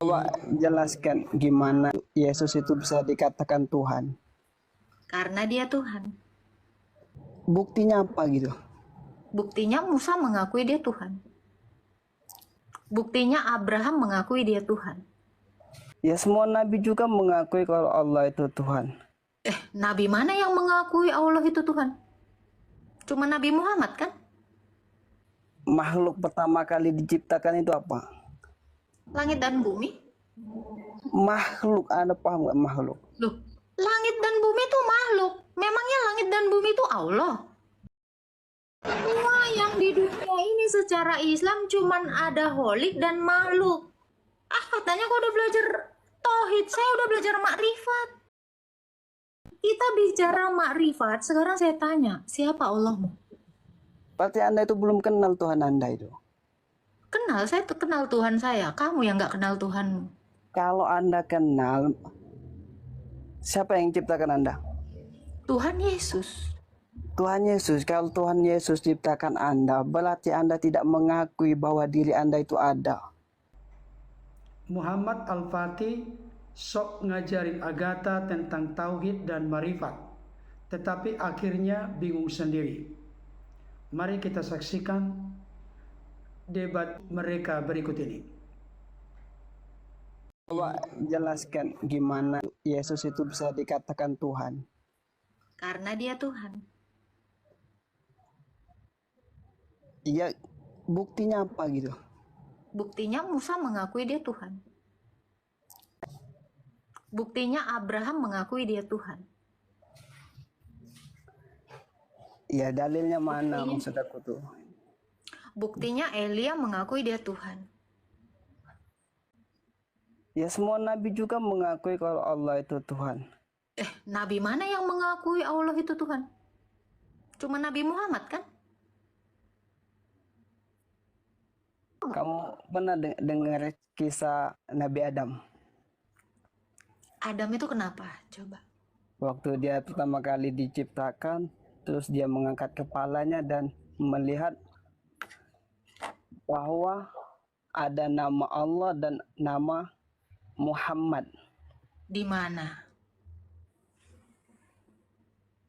Coba jelaskan gimana Yesus itu bisa dikatakan Tuhan. Karena dia Tuhan. Buktinya apa gitu? Buktinya Musa mengakui dia Tuhan. Buktinya Abraham mengakui dia Tuhan. Ya semua nabi juga mengakui kalau Allah itu Tuhan. Nabi mana yang mengakui Allah itu Tuhan? Cuma Nabi Muhammad kan? Makhluk pertama kali diciptakan itu apa? Langit dan bumi. Makhluk, Anda paham nggak makhluk? Loh, langit dan bumi itu makhluk. Memangnya langit dan bumi itu Allah? Semua yang di dunia ini secara Islam cuman ada holik dan makhluk. Katanya kau udah belajar tauhid, saya udah belajar makrifat. Kita bicara makrifat, sekarang saya tanya, siapa Allahmu? Berarti Anda itu belum kenal Tuhan Anda itu. Kenal, saya tuh kenal Tuhan saya. Kamu yang nggak kenal Tuhanmu. Kalau Anda kenal, siapa yang ciptakan Anda? Tuhan Yesus. Tuhan Yesus. Kalau Tuhan Yesus ciptakan Anda, berarti Anda tidak mengakui bahwa diri Anda itu ada. Muhammad Al-Fatih sok ngajarin Agatha tentang tauhid dan marifat, tetapi akhirnya bingung sendiri. Mari kita saksikan debat mereka berikut ini. Coba jelaskan gimana Yesus itu bisa dikatakan Tuhan. Karena dia Tuhan. Iya, buktinya apa gitu? Buktinya Musa mengakui dia Tuhan. Buktinya Abraham mengakui dia Tuhan. Iya, dalilnya mana maksud aku tuh? Buktinya Elia mengakui dia Tuhan. Ya semua nabi juga mengakui kalau Allah itu Tuhan. Nabi mana yang mengakui Allah itu Tuhan? Cuma Nabi Muhammad kan? Kamu pernah dengar kisah Nabi Adam? Adam itu kenapa? Coba. Waktu dia pertama kali diciptakan, terus dia mengangkat kepalanya dan melihat bahwa ada nama Allah dan nama Muhammad. Di mana?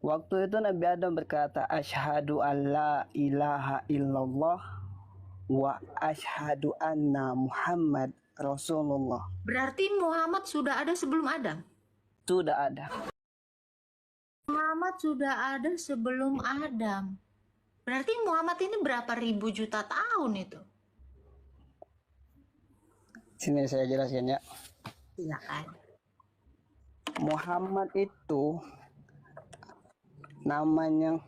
Waktu itu Nabi Adam berkata, "Asyhadu an la ilaha illallah wa asyhadu anna Muhammad Rasulullah." Berarti Muhammad sudah ada sebelum Adam? Sudah ada. Muhammad sudah ada sebelum Adam. Berarti Muhammad ini berapa ribu juta tahun itu? Sini saya jelaskan ya. Silakan. Muhammad itu namanya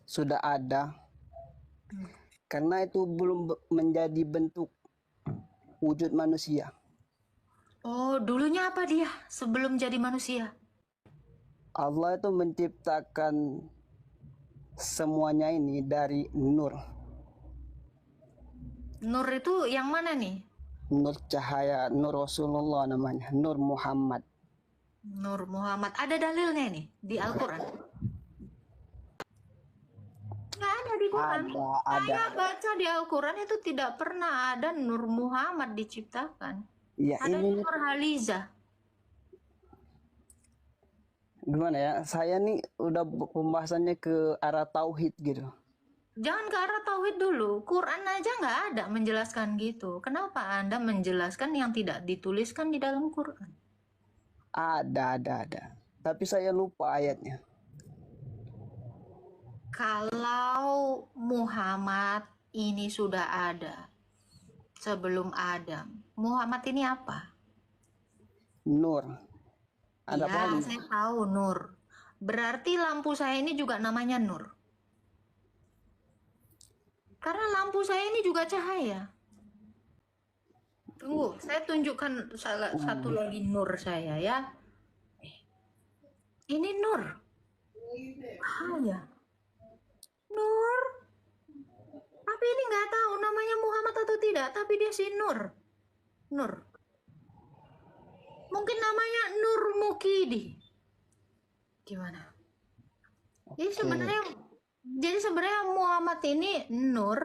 sudah ada karena itu belum menjadi bentuk wujud manusia. Oh, dulunya apa dia sebelum jadi manusia? Allah itu menciptakan semuanya ini dari nur. Nur itu yang mana nih? Nur cahaya, nur Rasulullah namanya, nur Muhammad. Nur Muhammad. Ada dalilnya nih di Al-Quran? Nggak ada di Quran. Ada. Saya baca di Al-Quran itu tidak pernah ada Nur Muhammad diciptakan. Ya Ada ini Nur Haliza. gimana ya? Saya nih udah pembahasannya ke arah tauhid gitu. Jangan ke arah tauhid dulu. Quran aja nggak ada menjelaskan gitu. Kenapa Anda menjelaskan yang tidak dituliskan di dalam Quran? Ada. Tapi saya lupa ayatnya. Kalau Muhammad ini sudah ada sebelum Adam, Muhammad ini apa? Nur. Ada Ya, paham? saya tahu Nur. Berarti lampu saya ini juga namanya Nur. Karena lampu saya ini juga cahaya. Tunggu, saya tunjukkan satu lagi Nur saya ya. Ini Nur. Cahaya. Nur. Tapi ini nggak tahu namanya Muhammad atau tidak, tapi dia si Nur. Nur. Mungkin namanya Nur Mukidi. Gimana? Jadi sebenarnya Muhammad ini Nur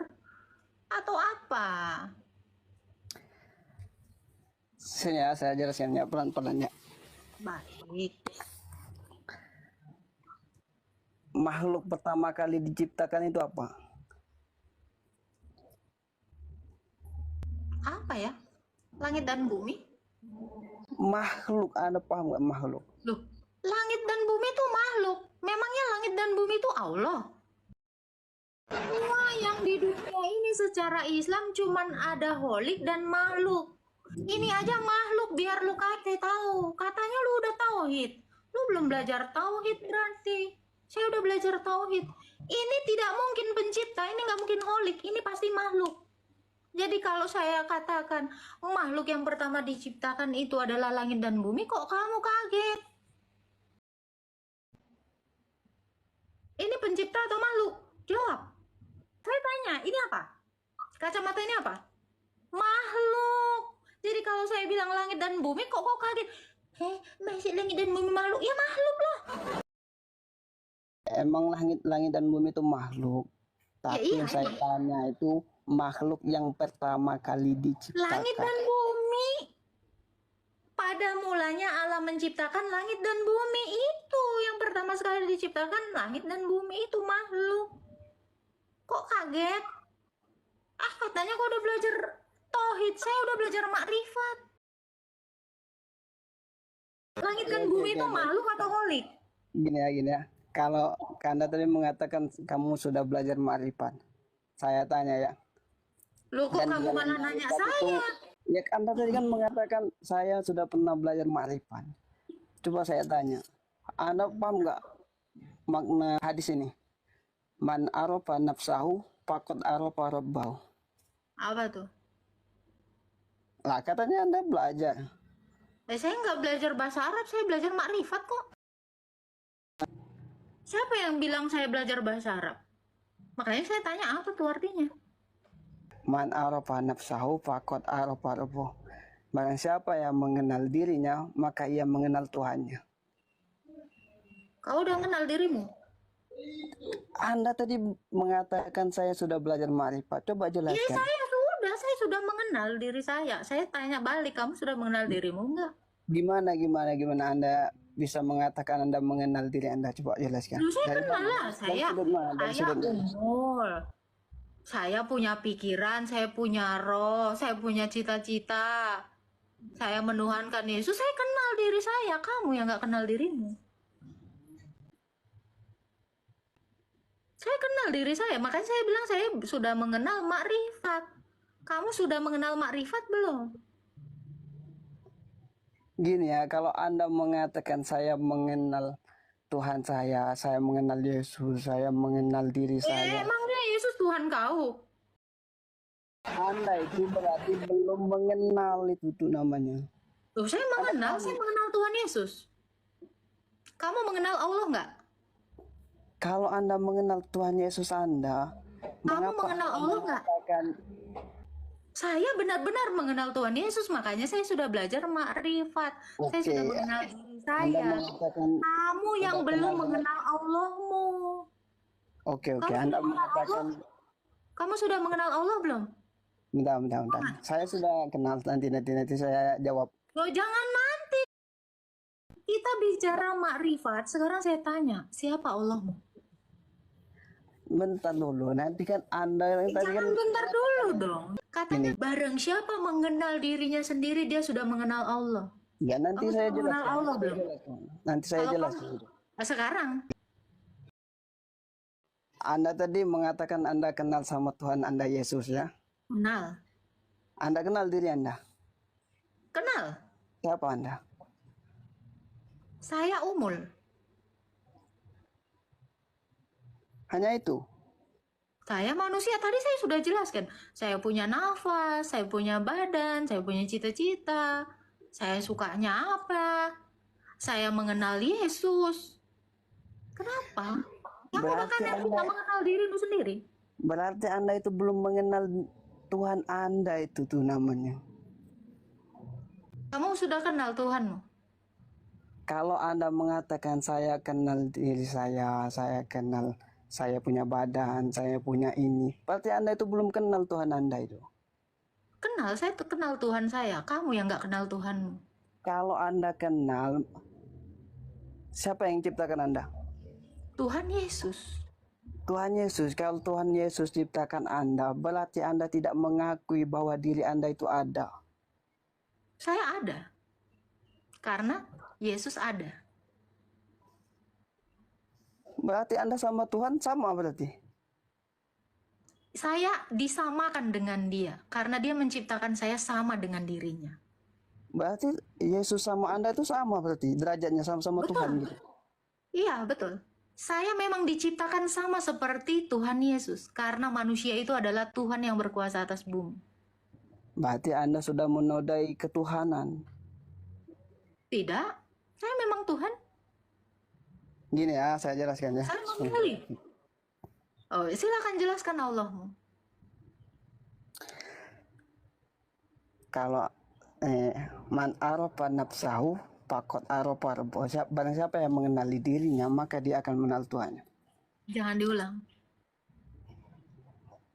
atau apa? jelasin ya, saya jelasin ya pelan-pelan ya. Baik. Makhluk pertama kali diciptakan itu apa? Apa ya? Langit dan bumi? Makhluk, Anda paham nggak makhluk? Loh, langit dan bumi itu makhluk. Memangnya langit dan bumi itu Allah? Semua yang di dunia ini secara Islam cuman ada holik dan makhluk. Ini aja makhluk biar lu tahu. Katanya lu udah tauhid. Lu belum belajar tauhid berarti. Saya udah belajar tauhid. Ini tidak mungkin pencipta, ini nggak mungkin holik, ini pasti makhluk. Jadi kalau saya katakan makhluk yang pertama diciptakan itu adalah langit dan bumi, kok kamu kaget? Ini pencipta atau makhluk? Jawab. Saya tanya, ini apa? Kacamata ini apa? Makhluk. Jadi kalau saya bilang langit dan bumi, kok kaget? Masih langit dan bumi makhluk? Ya makhluk lah. Emang langit dan bumi itu makhluk. Tapi iya, yang saya tanya itu makhluk yang pertama kali diciptakan. Langit dan bumi. Pada mulanya Allah menciptakan langit dan bumi itu yang pertama sekali diciptakan, langit dan bumi itu makhluk. Kok kaget? Katanya kok udah belajar tauhid, saya udah belajar makrifat. Langit dan bumi itu makhluk atau holik? Gini ya. Kalau Anda tadi mengatakan kamu sudah belajar makrifat, saya tanya ya. Loh, kok kamu malah nanya saya? Ya Anda tadi kan mengatakan saya sudah pernah belajar makrifat. Coba saya tanya, Anda paham nggak makna hadis ini? Man arafa nafsahu faqad arafa rabbahu. Apa tuh? Lah katanya Anda belajar. Saya nggak belajar bahasa Arab, saya belajar makrifat kok. Siapa yang bilang saya belajar bahasa Arab? Makanya saya tanya apa tuh artinya? Man arafa nafsahu faqad arafa rabbahu. Barang siapa yang mengenal dirinya, maka ia mengenal Tuhannya. Kau udah kenal dirimu? Anda tadi mengatakan saya sudah belajar makrifat. Coba jelaskan. Iya, saya sudah mengenal diri saya. Saya tanya balik, kamu sudah mengenal dirimu enggak? Gimana Anda bisa mengatakan Anda mengenal diri Anda? Coba jelaskan. Saya kenal lah, saya umur. Saya punya pikiran, saya punya roh, saya punya cita-cita. Saya menuhankan Yesus, saya kenal diri saya. Kamu yang nggak kenal dirimu. Saya kenal diri saya, makanya saya bilang saya sudah mengenal makrifat. Kamu sudah mengenal makrifat belum? Gini ya, kalau Anda mengatakan saya mengenal Tuhan saya mengenal Yesus, saya mengenal diri saya. Emangnya Yesus Tuhan kau? Anda itu berarti belum mengenal itu tuh namanya. Loh, saya mengenal Tuhan Yesus. Kamu mengenal Allah nggak? Kalau Anda mengenal Tuhan Yesus Anda, kamu mengenal Allah nggak? Saya benar-benar mengenal Tuhan Yesus, makanya saya sudah belajar makrifat. Saya sudah mengenal diri saya. Kamu yang belum mengenal Allahmu. Oke. Anda mengatakan. Kamu sudah mengenal Allah belum? Bentar. Saya sudah kenal, nanti saya jawab. Loh, jangan nanti. Kita bicara makrifat, sekarang saya tanya, siapa Allahmu? Bentar dulu, nanti kan Anda yang tadi kan. Bentar dulu dong. Katanya barang siapa mengenal dirinya sendiri, dia sudah mengenal Allah. Ya nanti saya jelaskan. Mengenal Allah belum? Nanti saya jelaskan. Sekarang. Anda tadi mengatakan Anda kenal sama Tuhan Anda Yesus ya? Kenal. Anda kenal diri Anda? Kenal. Siapa Anda? Saya Umul. Hanya itu? Saya manusia, tadi saya sudah jelaskan. Saya punya nafas, saya punya badan, saya punya cita-cita. Saya sukanya apa? Saya mengenal Yesus. Kenapa? Kamu bahkan tidak mengenal dirimu sendiri. Berarti Anda itu belum mengenal Tuhan Anda itu tuh namanya. Kamu sudah kenal Tuhanmu? Kalau Anda mengatakan saya kenal diri saya kenal, saya punya badan, saya punya ini. Berarti Anda itu belum kenal Tuhan Anda itu. Kenal, saya tuh kenal Tuhan saya. Kamu yang nggak kenal Tuhanmu. Kalau Anda kenal, siapa yang ciptakan Anda? Tuhan Yesus. Tuhan Yesus. Kalau Tuhan Yesus ciptakan Anda, berarti Anda tidak mengakui bahwa diri Anda itu ada. Saya ada. Karena Yesus ada. Berarti Anda sama Tuhan sama berarti. Saya disamakan dengan dia. Karena dia menciptakan saya sama dengan dirinya. Berarti Yesus sama Anda itu sama berarti. Derajatnya sama-sama Betul. Tuhan gitu. Iya, betul. Saya memang diciptakan sama seperti Tuhan Yesus. Karena manusia itu adalah Tuhan yang berkuasa atas bumi. Berarti Anda sudah menodai ketuhanan. Tidak, saya memang Tuhan. Gini ya, saya jelaskan ya. Saya memilih. Oh, silakan jelaskan Allahmu. Kalau man arafa nafsahu faqad arafa rabbahu. Barang siapa yang mengenali dirinya, maka dia akan mengenal Tuhannya. Jangan diulang.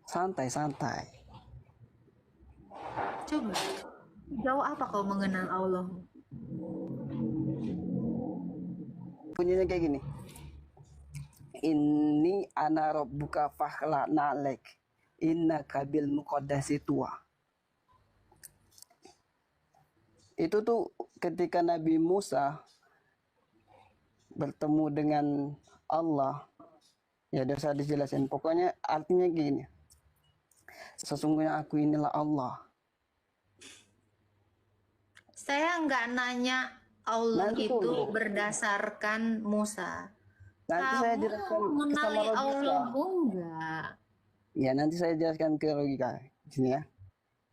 Santai-santai. Coba. Jauh apa kau mengenal Allahmu? Bunyinya kayak gini. Ini ana rabbuka fakhla'na 'alaik. Innaka bil muqaddasi tua. Itu tuh ketika Nabi Musa bertemu dengan Allah. Ya udah saya dijelasin. Pokoknya artinya gini. Sesungguhnya aku inilah Allah. Saya nggak nanya Allah Nanti itu dulu. berdasarkan Musa. Nanti saya Kamu jelaskan mengenali sama logika. Allahmu enggak? Ya nanti saya jelaskan ke logika. Sini ya.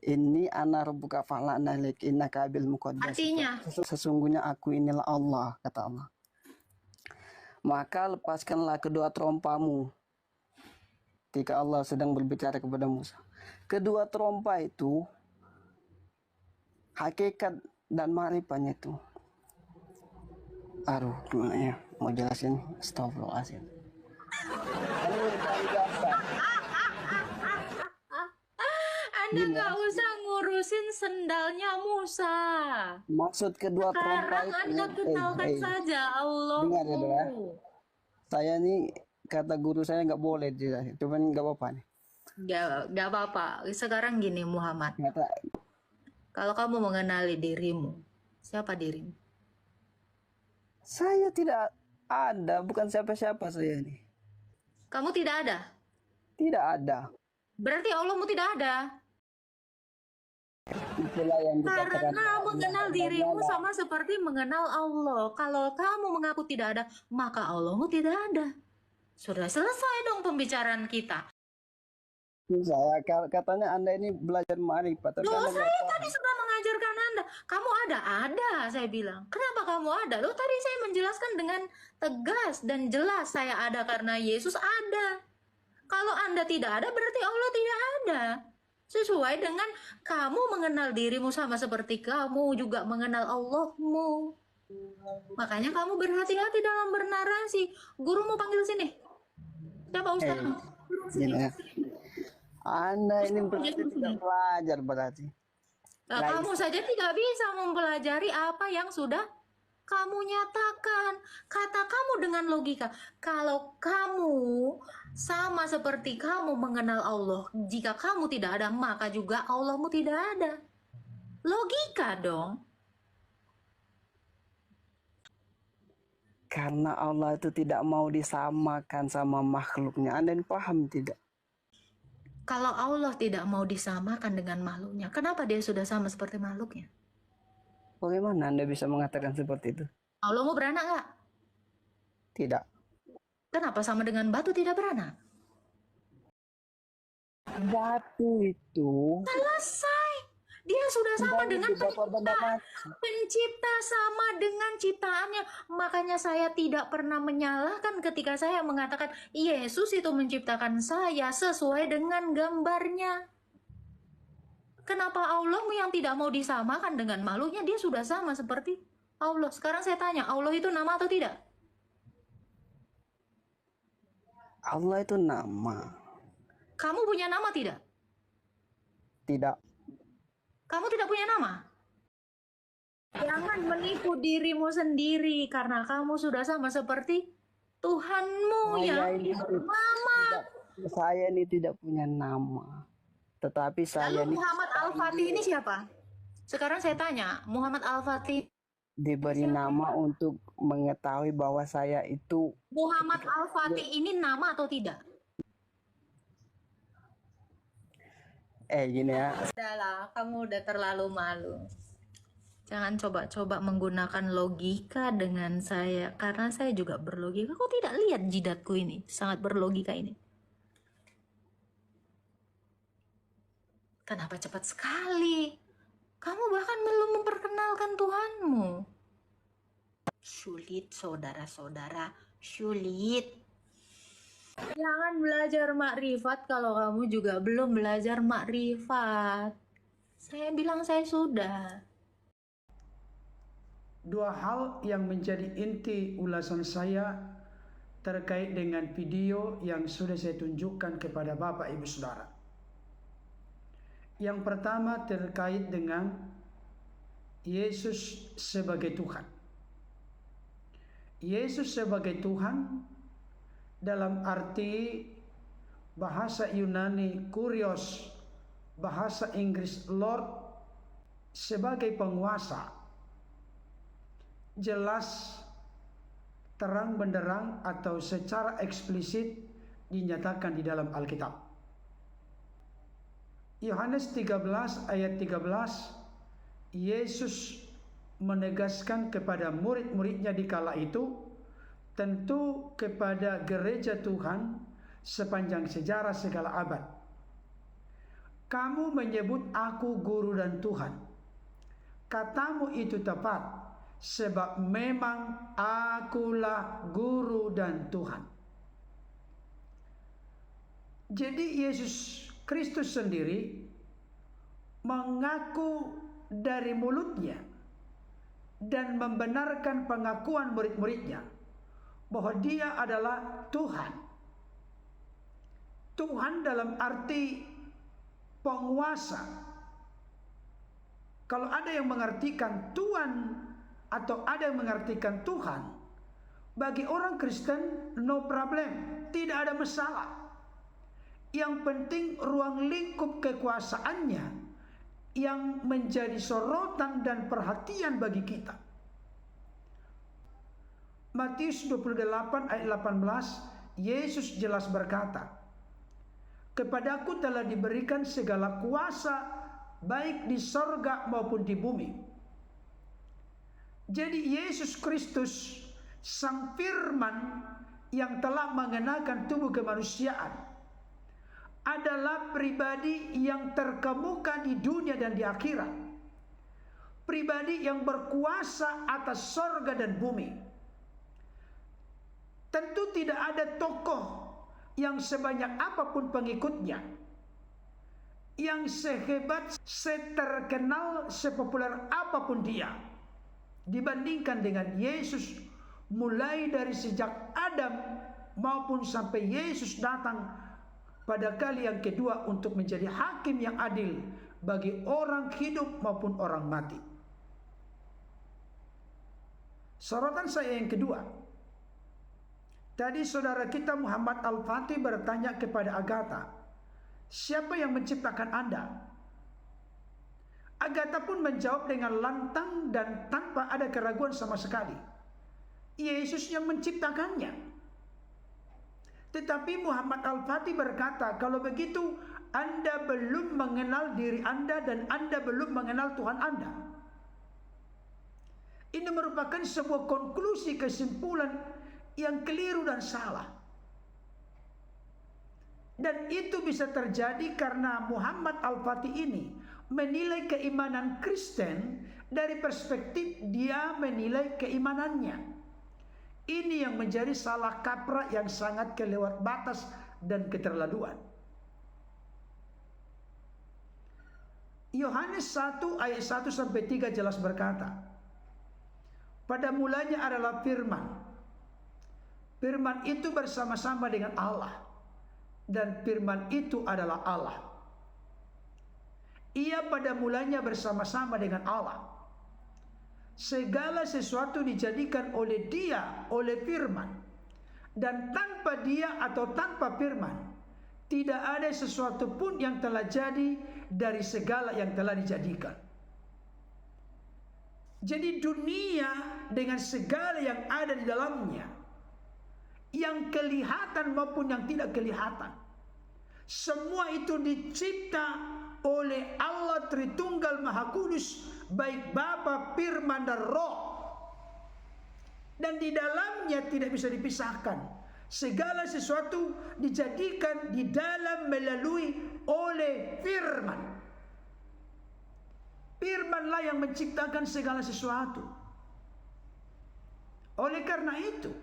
Ini ana rabbuka fakhla'na 'alaik. Innaka bil muqaddasi tua. Artinya, Sesungguhnya aku inilah Allah, kata Allah. Maka lepaskanlah kedua terompamu. Ketika Allah sedang berbicara kepada Musa. Kedua terompa itu hakikat dan ma'rifatnya itu. Aduh, gimana ya? Mau jelasin? Astagfirullahaladzim. Ini paling gampang. Anda nggak usah ngurusin sendalnya Musa. Maksud kedua terompa Sekarang itu. Anda kenalkan saja Allahmu. Dengar ya, Dora. Saya nih kata guru saya nggak boleh jelasin. Cuman nggak apa-apa nih. Nggak apa-apa. Sekarang gini Muhammad. Kata Kalau kamu mengenali dirimu, siapa dirimu? saya tidak ada, bukan siapa-siapa saya nih. Kamu tidak ada. Tidak ada. Berarti Allahmu tidak ada. Itulah yang dikatakan. Karena mengenal dirimu sama seperti mengenal Allah. Kalau kamu mengaku tidak ada, maka Allahmu tidak ada. Sudah selesai dong pembicaraan kita. Saya katanya Anda ini belajar ma'rifat. Tapi Loh, Anda nggak saya tahu. tadi sudah mengajarkan Anda. Kamu ada? Ada, saya bilang. Kenapa kamu ada? Loh, tadi saya menjelaskan dengan tegas dan jelas. Saya ada karena Yesus ada. Kalau Anda tidak ada, berarti Allah tidak ada. Sesuai dengan kamu mengenal dirimu sama seperti kamu juga mengenal Allahmu. Makanya kamu berhati-hati dalam bernarasi. Gurumu panggil sini. Siapa ustazmu? Gini ya. Anda ini berarti tidak belajar berarti. Nah, kamu saja tidak bisa mempelajari apa yang sudah kamu nyatakan. Kata kamu dengan logika. Kalau kamu sama seperti kamu mengenal Allah, jika kamu tidak ada, maka juga Allahmu tidak ada. Logika dong. Karena Allah itu tidak mau disamakan sama makhluknya. Anda ini paham tidak? Kalau Allah tidak mau disamakan dengan makhluknya, kenapa dia sudah sama seperti makhluknya? Bagaimana Anda bisa mengatakan seperti itu? Allahmu beranak nggak? Tidak. Kenapa sama dengan batu tidak beranak? Batu itu Selesai. Dia sudah sama dengan benda mati. pencipta sama dengan ciptaannya. Makanya saya tidak pernah menyalahkan ketika saya mengatakan Yesus itu menciptakan saya sesuai dengan gambarnya. Kenapa Allahmu yang tidak mau disamakan dengan makhluknya? Dia sudah sama seperti Allah. Sekarang saya tanya, Allah itu nama atau tidak? Allah itu nama. Kamu punya nama tidak? Tidak. Kamu tidak punya nama. Jangan menipu dirimu sendiri karena kamu sudah sama seperti Tuhanmu Saya yang ini Mama. saya ini tidak punya nama. Tetapi saya Lalu ini Muhammad Al-Fatih ini siapa? Sekarang saya tanya, Muhammad Al-Fatih, diberi nama untuk mengetahui bahwa saya itu Muhammad Al-Fatih ini nama atau tidak? gini ya. Udahlah, kamu udah terlalu malu. Jangan coba-coba menggunakan logika dengan saya, karena saya juga berlogika. Kau tidak lihat jidatku ini, sangat berlogika ini. Kenapa cepat sekali? Kamu bahkan belum memperkenalkan Tuhanmu. Sulit, saudara-saudara, sulit. Jangan belajar makrifat kalau kamu juga belum belajar makrifat. Saya bilang saya sudah. Dua hal yang menjadi inti ulasan saya terkait dengan video yang sudah saya tunjukkan kepada Bapak Ibu Saudara. Yang pertama terkait dengan Yesus sebagai Tuhan. Yesus sebagai Tuhan dalam arti bahasa Yunani kurios, bahasa Inggris Lord sebagai penguasa. Jelas, terang benderang atau secara eksplisit dinyatakan di dalam Alkitab. Yohanes 13 ayat 13, Yesus menegaskan kepada murid-muridnya di kala itu, tentu kepada gereja Tuhan sepanjang sejarah segala abad. Kamu menyebut aku guru dan Tuhan. Katamu itu tepat, sebab memang akulah guru dan Tuhan. Jadi Yesus Kristus sendiri mengaku dari mulutnya dan membenarkan pengakuan murid-muridnya bahwa dia adalah Tuhan. Tuhan dalam arti penguasa. Kalau ada yang mengartikan Tuhan atau ada yang mengartikan Tuhan, bagi orang Kristen no problem, tidak ada masalah. Yang penting ruang lingkup kekuasaannya yang menjadi sorotan dan perhatian bagi kita. Matius 28 ayat 18, Yesus jelas berkata, "Kepadaku telah diberikan segala kuasa baik di sorga maupun di bumi." Jadi Yesus Kristus, Sang Firman yang telah mengenakan tubuh kemanusiaan, adalah pribadi yang terkemuka di dunia dan di akhirat. Pribadi yang berkuasa atas sorga dan bumi. Tentu tidak ada tokoh yang sebanyak apapun pengikutnya, yang sehebat, seterkenal, sepopuler apapun dia, dibandingkan dengan Yesus, mulai dari sejak Adam maupun sampai Yesus datang pada kali yang kedua untuk menjadi hakim yang adil bagi orang hidup maupun orang mati. Sorotan saya yang kedua, tadi saudara kita Muhammad Al-Fatih bertanya kepada Agatha, siapa yang menciptakan Anda? Agatha pun menjawab dengan lantang dan tanpa ada keraguan sama sekali, Yesus yang menciptakannya. Tetapi Muhammad Al-Fatih berkata, kalau begitu Anda belum mengenal diri Anda dan Anda belum mengenal Tuhan Anda. Ini merupakan sebuah konklusi kesimpulan yang keliru dan salah. Dan itu bisa terjadi karena Muhammad Al-Fatih ini menilai keimanan Kristen dari perspektif dia menilai keimanannya. Ini yang menjadi salah kaprah yang sangat kelewat batas dan keterlaluan. Yohanes 1 ayat 1 sampai 3 jelas berkata, pada mulanya adalah Firman. Firman itu bersama-sama dengan Allah, dan Firman itu adalah Allah. Ia pada mulanya bersama-sama dengan Allah. Segala sesuatu dijadikan oleh Dia, oleh firman. Dan tanpa Dia atau tanpa firman, tidak ada sesuatu pun yang telah jadi dari segala yang telah dijadikan. Jadi dunia dengan segala yang ada di dalamnya, yang kelihatan maupun yang tidak kelihatan, semua itu dicipta oleh Allah Tritunggal Maha Kudus, baik Bapa, Firman, dan Roh. Dan di dalamnya tidak bisa dipisahkan. Segala sesuatu dijadikan di dalam melalui oleh firman. Firmanlah yang menciptakan segala sesuatu. Oleh karena itu,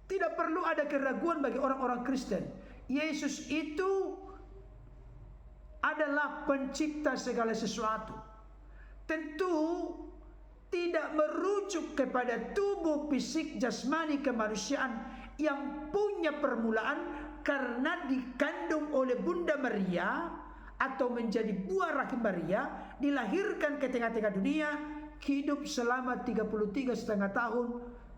tidak perlu ada keraguan bagi orang-orang Kristen. Yesus itu adalah pencipta segala sesuatu. Tentu tidak merujuk kepada tubuh fisik jasmani kemanusiaan yang punya permulaan karena dikandung oleh Bunda Maria atau menjadi buah rahim Maria, dilahirkan ke tengah-tengah dunia, hidup selama 33,5 tahun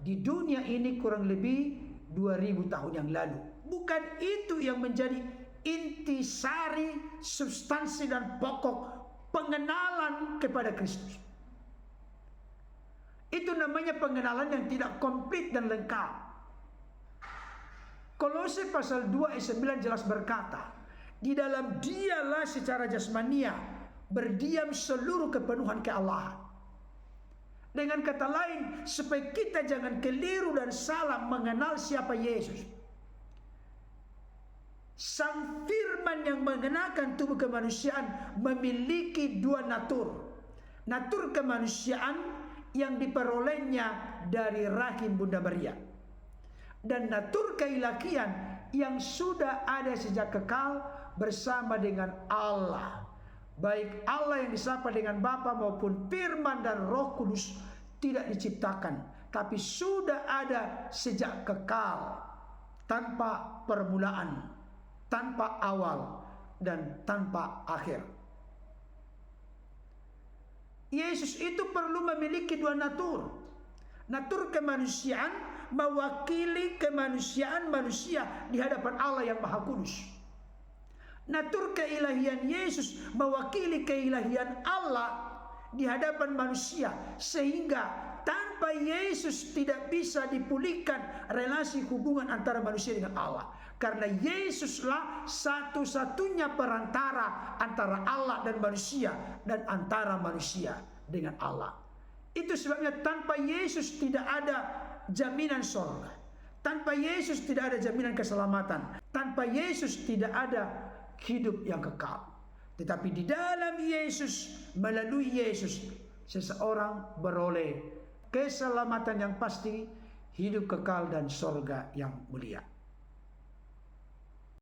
di dunia ini, kurang lebih 2000 tahun yang lalu. Bukan itu yang menjadi intisari, substansi dan pokok pengenalan kepada Kristus. Itu namanya pengenalan yang tidak komplit dan lengkap. Kolose pasal 2 ayat 9 jelas berkata, di dalam Dialah secara jasmania berdiam seluruh kepenuhan keallahan. Dengan kata lain, supaya kita jangan keliru dan salah mengenal siapa Yesus. Sang firman yang mengenakan tubuh kemanusiaan memiliki dua natur. Natur kemanusiaan yang diperolehnya dari rahim Bunda Maria, dan natur keilahian yang sudah ada sejak kekal bersama dengan Allah. Baik Allah yang disapa dengan Bapa maupun Firman dan Roh Kudus tidak diciptakan, tapi sudah ada sejak kekal, tanpa permulaan, tanpa awal, dan tanpa akhir. Yesus itu perlu memiliki dua natur. Natur kemanusiaan mewakili kemanusiaan manusia di hadapan Allah yang Maha Kudus. Natur keilahian Yesus mewakili keilahian Allah di hadapan manusia, sehingga tanpa Yesus tidak bisa dipulihkan relasi hubungan antara manusia dengan Allah. Karena Yesuslah satu-satunya perantara antara Allah dan manusia, dan antara manusia dengan Allah. Itu sebabnya tanpa Yesus tidak ada jaminan surga. Tanpa Yesus tidak ada jaminan keselamatan. Tanpa Yesus tidak ada hidup yang kekal. Tetapi di dalam Yesus, melalui Yesus, seseorang beroleh keselamatan yang pasti, hidup kekal, dan surga yang mulia.